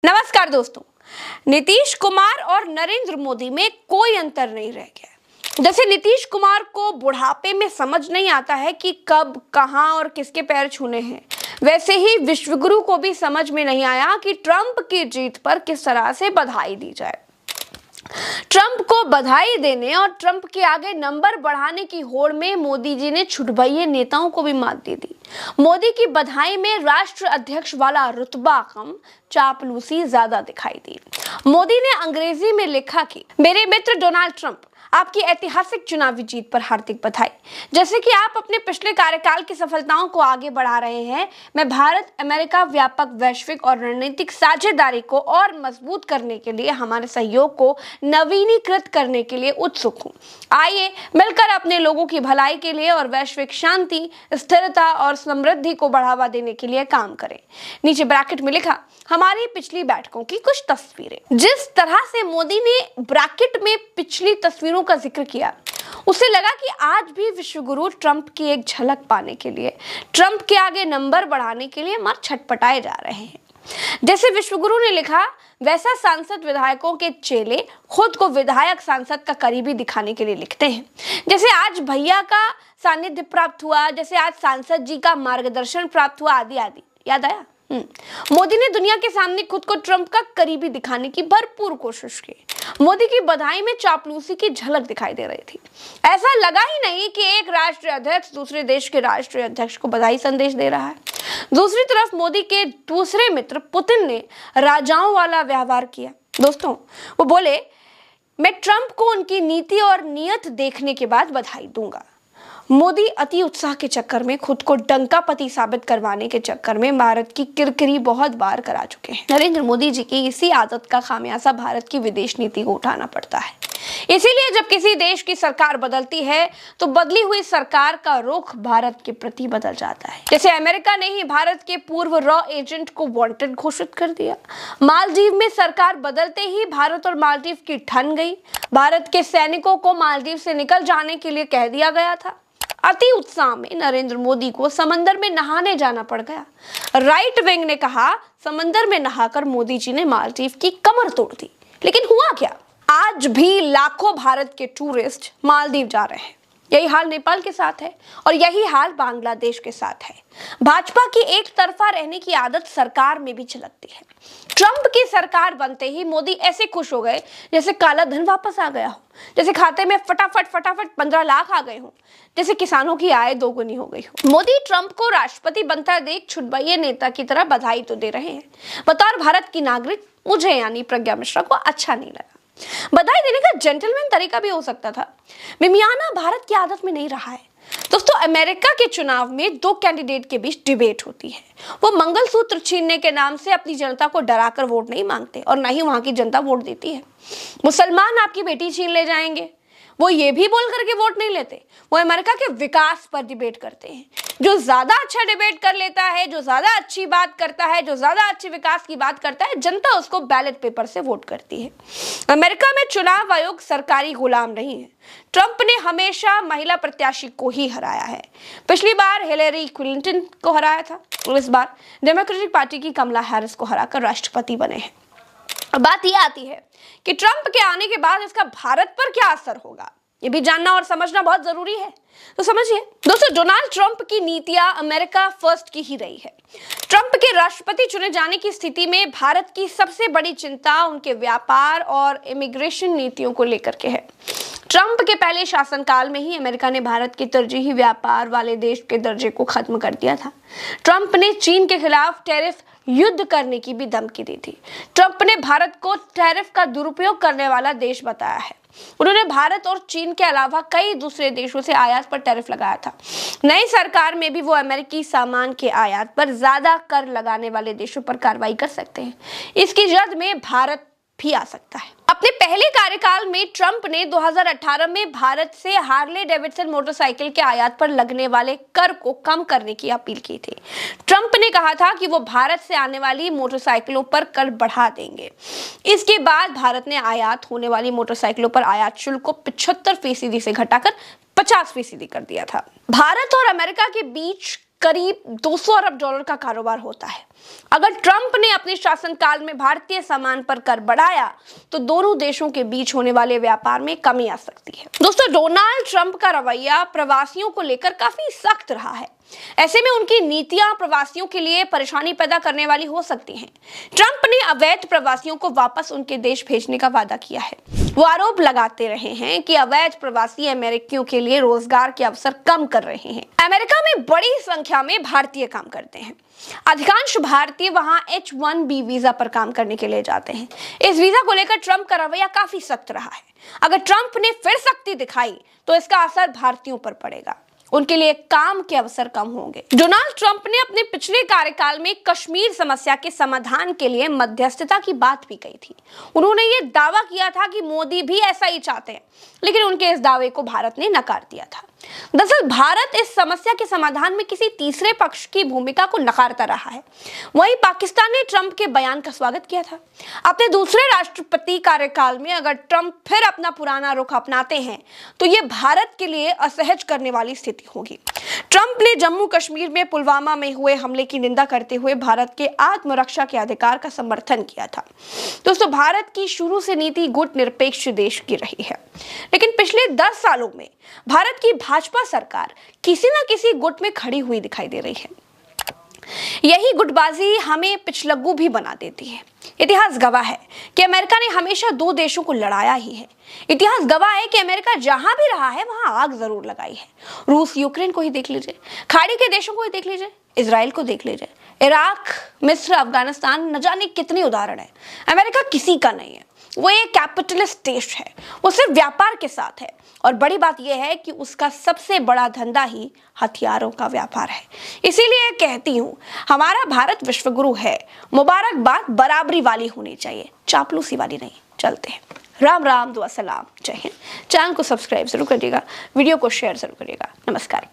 नमस्कार दोस्तों। नीतीश कुमार और नरेंद्र मोदी में कोई अंतर नहीं रह गया। जैसे नीतीश कुमार को बुढ़ापे में समझ नहीं आता है कि कब, कहां और किसके पैर छूने हैं, वैसे ही विश्वगुरु को भी समझ में नहीं आया कि ट्रंप की जीत पर किस तरह से बधाई दी जाए। ट्रंप को बधाई देने और ट्रंप के आगे नंबर बढ़ाने की होड़ में मोदी जी ने छुटभइये नेताओं को भी मात दे दी। मोदी की बधाई में राष्ट्र अध्यक्ष वाला रुतबा कम, चापलूसी ज्यादा दिखाई दी। मोदी ने अंग्रेजी में लिखा कि मेरे मित्र डोनाल्ड ट्रंप, आपकी ऐतिहासिक चुनावी जीत पर हार्दिक बधाई। जैसे कि आप अपने पिछले कार्यकाल की सफलताओं को आगे बढ़ा रहे हैं, मैं भारत अमेरिका व्यापक वैश्विक और रणनीतिक साझेदारी को और मजबूत करने के लिए हमारे सहयोग को नवीनीकृत करने के लिए उत्सुक हूं। आइए मिलकर अपने लोगों की भलाई के लिए और वैश्विक शांति, स्थिरता और समृद्धि को बढ़ावा देने के लिए काम करें। नीचे ब्रैकेट में लिखा हमारी पिछली बैठकों की कुछ तस्वीरें। जिस तरह से मोदी ने ब्रैकेट में पिछली तस्वीरों का जिक्र किया, उसे लगा कि आज भी विश्वगुरु ट्रंप की एक झलक पाने के लिए, ट्रंप के आगे नंबर बढ़ाने के लिए मार छटपटाए जा रहे हैं। जैसे विश्वगुरु ने लिखा, वैसा सांसद विधायकों के चेले खुद को विधायक सांसद का करीबी दिखाने के लिए लिखते हैं। जैसे आज भैया का सानिध्य प्राप्त हुआ, जैसे आज सांसद जी का मार्गदर्शन प्राप्त हुआ, आदि आदि। याद आया? मोदी ने दुनिया के सामने खुद को ट्रंप का करीबी दिखाने की भरपूर कोशिश की। मोदी की बधाई में चापलूसी की झलक दिखाई दे रही थी। ऐसा लगा ही नहीं कि एक राष्ट्रीय अध्यक्ष दूसरे देश के राष्ट्रीय अध्यक्ष को बधाई संदेश दे रहा है। दूसरी तरफ मोदी के दूसरे मित्र पुतिन ने राजाओं वाला व्यवहार किया। दोस्तों, वो बोले, मैं ट्रंप को उनकी नीति और नियत देखने के बाद बधाई दूंगा। मोदी अति उत्साह के चक्कर में, खुद को डंकापति साबित करवाने के चक्कर में भारत की किरकिरी बहुत बार करा चुके हैं। नरेंद्र मोदी जी की इसी आदत का खामियाजा भारत की विदेश नीति को उठाना पड़ता है। इसीलिए जब किसी देश की सरकार बदलती है तो बदली हुई सरकार का रुख भारत के प्रति बदल जाता है। जैसे अमेरिका ने ही भारत के पूर्व रॉ एजेंट को वांटेड घोषित कर दिया। मालदीव में सरकार बदलते ही भारत और मालदीव की ठन गई। भारत के सैनिकों को मालदीव से निकल जाने के लिए कह दिया गया था। अति उत्साह में नरेंद्र मोदी को समंदर में नहाने जाना पड़ गया। राइट विंग ने कहा, समंदर में नहाकर मोदी जी ने मालदीव की कमर तोड़ दी। लेकिन हुआ क्या? आज भी लाखों भारत के टूरिस्ट मालदीव जा रहे हैं। यही हाल नेपाल के साथ है और यही हाल बांग्लादेश के साथ है। भाजपा की एक तरफा रहने की आदत सरकार में भी झलकती है। ट्रंप की सरकार बनते ही मोदी ऐसे खुश हो गए जैसे काला धन वापस आ गया हो, जैसे खाते में फटाफट 15 लाख आ गए हों, जैसे किसानों की आय दोगुनी हो गई हो। मोदी ट्रंप को राष्ट्रपति बनता देख छुटभइये नेता की तरह बधाई तो दे रहे हैं। बतौर भारत की नागरिक मुझे यानी प्रज्ञा मिश्रा को अच्छा नहीं लगा। बधाई देने का जेंटलमैन तरीका भी हो सकता था। मिमियाना भारत की आदत में नहीं रहा है। दोस्तों, अमेरिका के चुनाव में दो कैंडिडेट के बीच डिबेट होती है। वो मंगलसूत्र छीनने के नाम से अपनी जनता को डराकर वोट नहीं मांगते और ना ही वहां की जनता वोट देती है। मुसलमान आपकी बेटी छीन ले जाएंगे, वो ये भी बोल करके वोट नहीं लेते। वो अमेरिका के विकास पर डिबेट करते हैं। जो ज्यादा अच्छा डिबेट कर लेता है, जो ज्यादा अच्छी बात करता है, जो ज्यादा अच्छे विकास की बात करता है, जनता उसको बैलेट पेपर से वोट करती है। अमेरिका में चुनाव आयोग सरकारी गुलाम नहीं है। ट्रंप ने हमेशा महिला प्रत्याशी को ही हराया है। पिछली बार हिलेरी क्लिंटन को हराया था और इस बार डेमोक्रेटिक पार्टी की कमला हैरिस को हराकर राष्ट्रपति बने हैं। अब बात यह आती है कि ट्रंप के आने के बाद इसका भारत पर क्या असर होगा, ये भी जानना और समझना बहुत जरूरी है। तो समझिए दोस्तों, डोनाल्ड ट्रंप की नीतियां अमेरिका फर्स्ट की ही रही है। ट्रंप के राष्ट्रपति चुने जाने की स्थिति में भारत की सबसे बड़ी चिंता उनके व्यापार और इमिग्रेशन नीतियों को लेकर के है। ट्रंप के पहले शासनकाल में ही अमेरिका ने भारत के तरजीही व्यापार वाले देश के दर्जे को खत्म कर दिया था। ट्रंप ने चीन के खिलाफ टैरिफ युद्ध करने की भी धमकी दी थी। ट्रंप ने भारत को टैरिफ का दुरुपयोग करने वाला देश बताया है। उन्होंने भारत और चीन के अलावा कई दूसरे देशों से आयात पर टैरिफ लगाया था। नई सरकार में भी वो अमेरिकी सामान के आयात पर ज्यादा कर लगाने वाले देशों पर कार्रवाई कर सकते हैं। इसकी जद में भारत भी आ सकता है। अपने पहले कार्यकाल में ट्रंप ने 2018 में भारत से हार्ले डेविडसन मोटरसाइकिल के आयात पर लगने वाले कर को कम करने की अपील की थी। ट्रंप ने कहा था कि वो भारत से आने वाली मोटरसाइकिलों पर कर बढ़ा देंगे। इसके बाद भारत ने आयात होने वाली मोटरसाइकिलों पर आयात शुल्क को 75% से घटाकर 50% कर दिया था। भारत और अमेरिका के बीच करीब 200 अरब डॉलर का कारोबार होता है। अगर ट्रंप ने अपने शासनकाल में भारतीय सामान पर कर बढ़ाया तो दोनों देशों के बीच होने वाले व्यापार में कमी आ सकती है। दोस्तों, डोनाल्ड ट्रंप का रवैया प्रवासियों को लेकर काफी सख्त रहा है। ऐसे में उनकी नीतियां प्रवासियों के लिए परेशानी पैदा करने वाली हो सकती हैं। ट्रंप ने अवैध प्रवासियों को वापस उनके देश भेजने का वादा किया है। वो आरोप लगाते रहे हैं कि अवैध प्रवासी अमेरिकियों के लिए रोजगार के अवसर कम कर रहे हैं। अमेरिका में बड़ी संख्या में भारतीय काम करते हैं। अधिकांश भारतीय वहां H-1B वीजा पर काम करने के लिए जाते हैं। इस वीजा को लेकर ट्रंप का रवैया काफी सख्त रहा है। अगर ट्रंप ने फिर सख्ती दिखाई तो इसका असर भारतीयों पर पड़ेगा, उनके लिए काम के अवसर कम होंगे। डोनाल्ड ट्रंप ने अपने पिछले कार्यकाल में कश्मीर समस्या के समाधान के लिए मध्यस्थता की बात भी कही थी। उन्होंने ये दावा किया था कि मोदी भी ऐसा ही चाहते हैं, लेकिन उनके इस दावे को भारत ने नकार दिया था। दरअसल भारत इस समस्या के समाधान में किसी तीसरे पक्ष की भूमिका को नकारता रहा है। वहीं पाकिस्तान ने ट्रंप के बयान का स्वागत किया था। अपने दूसरे राष्ट्रपति कार्यकाल में अगर ट्रंप फिर अपना पुराना रुख अपनाते हैं तो ये भारत के लिए असहज करने वाली स्थिति होगी। ट्रंप ने जम्मू कश्मीर में पुलवामा में हुए हमले की निंदा करते हुए भारत के आत्मरक्षा के अधिकार का समर्थन किया था। दोस्तों, भारत की शुरू से नीति गुटनिरपेक्ष देश की रही है, लेकिन पिछले 10 सालों में भारत की भाजपा सरकार किसी न किसी गुट में खड़ी हुई दिखाई दे रही है। यही गुटबाजी हमें पिछलग्गू भी बना देती है। इतिहास गवाह है कि अमेरिका ने हमेशा दो देशों को लड़ाया ही है। इतिहास गवाह है कि अमेरिका जहां भी रहा है वहां आग जरूर लगाई है। रूस यूक्रेन को ही देख लीजिए, खाड़ी के देशों को ही देख लीजिए, इजराइल को देख लीजिए, इराक, मिस्र, अफगानिस्तान, न जाने कितने उदाहरण है। अमेरिका किसी का नहीं है, वो एक कैपिटलिस्ट देश है। वो सिर्फ व्यापार के साथ है, और बड़ी बात यह है कि उसका सबसे बड़ा धंधा ही हथियारों का व्यापार है। इसीलिए कहती हूं, हमारा भारत विश्वगुरु है। मुबारकबाद बराबरी वाली होनी चाहिए, चापलूसी वाली नहीं। चलते हैं। राम राम, दुआ सलाम, जय हिंद। चैनल को सब्सक्राइब जरूर करिएगा, वीडियो को शेयर जरूर करिएगा। नमस्कार।